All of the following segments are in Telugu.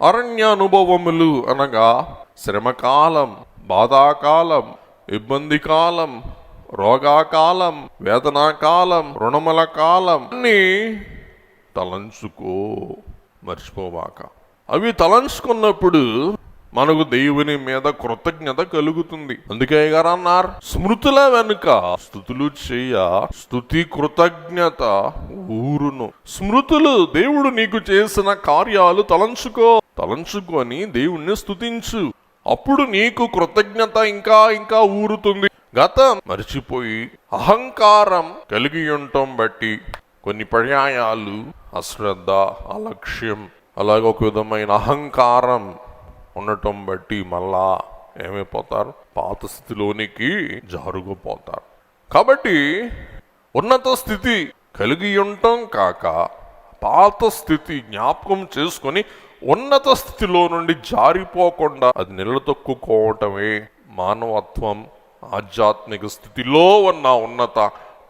అరణ్య అనుభవములు అనగా శ్రమకాలం, బాధాకాలం, ఇబ్బంది కాలం, రోగాకాలం, వేదనాకాలం, రుణముల కాలం అన్ని తలంచుకో, మర్చిపోవాక. అవి తలంచుకున్నప్పుడు మనకు దేవుని మీద కృతజ్ఞత కలుగుతుంది. అందుకే గారు అన్నారు, స్మృతుల వెనుక స్తుతులు చేయ స్తుతి కృతజ్ఞత ఊరును. స్మృతులు, దేవుడు నీకు చేసిన కార్యాలు తలంచుకొని దేవుణ్ణి స్తుతించు. అప్పుడు నీకు కృతజ్ఞత ఇంకా ఇంకా ఊరుతుంది. గతం మర్చిపోయి అహంకారం కలిగి ఉండటం బట్టి కొన్ని పర్యాయాలు అశ్రద్ధ, అలక్ష్యం, అలాగే ఒక విధమైన అహంకారం ఉండటం బట్టి మళ్ళా ఏమైపోతారు? పాత స్థితిలోనికి జారుకుపోతారు. కాబట్టి ఉన్నత స్థితి కలిగి ఉండటం కాక పాత స్థితి జ్ఞాపకం చేసుకొని ఉన్నత స్థితిలో నుండి జారిపోకుండా అది నిలదొక్కుకోవటమే మానవత్వం, ఆధ్యాత్మిక స్థితిలో ఉన్న ఉన్నత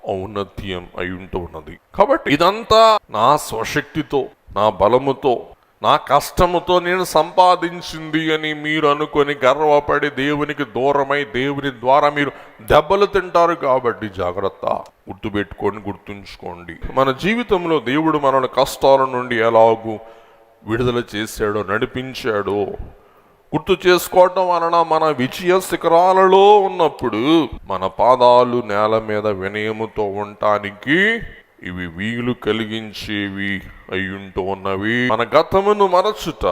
ఔన్నత్యం అయి ఉంటూ ఉన్నది. కాబట్టి ఇదంతా నా స్వశక్తితో, నా బలముతో, నా కష్టముతో నేను సంపాదించింది అని మీరు అనుకొని గర్వపడి దేవునికి దూరమై దేవుని ద్వారా మీరు దెబ్బలు తింటారు. కాబట్టి జాగ్రత్త, గుర్తుంచుకోండి. మన జీవితంలో దేవుడు మనల్ని కష్టాల నుండి ఎలాగూ విడుదల చేశాడో, నడిపించాడో గుర్తు చేసుకోవటం వలన మన విజయ శిఖరాలలో ఉన్నప్పుడు మన పాదాలు నేల మీద వినయముతో ఉండటానికి ఇవి వీలు కలిగించేవి అయ్యుంటూ ఉన్నవి. మన గతమును మరచుట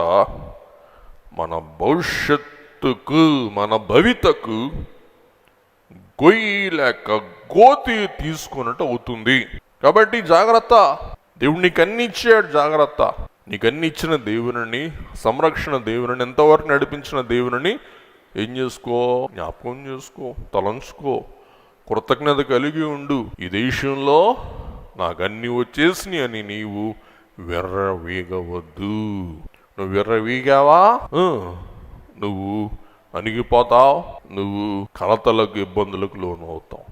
మన భవిష్యత్తుకు, మన భవితకు గొయ్యి లేక గోతి తీసుకున్నట్టు అవుతుంది. కాబట్టి జాగ్రత్త. దేవుడు నీకు అన్ని ఇచ్చాడు. జాగ్రత్త. నీకు అన్ని ఇచ్చిన దేవుని, సంరక్షణ దేవుని, ఎంతవరకు నడిపించిన దేవుని ఏం చేసుకో? జ్ఞాపకం చేసుకో, తలంచుకో, కృతజ్ఞత కలిగి ఉండు. ఈ దేశంలో నాకన్నీ వచ్చేసినాయి అని నీవు విర్రవీగవద్దు. నువ్వు విర్రవీగావా నువ్వు అణిగిపోతావు, నువ్వు కలతలకు, ఇబ్బందులకు లోనవుతావు.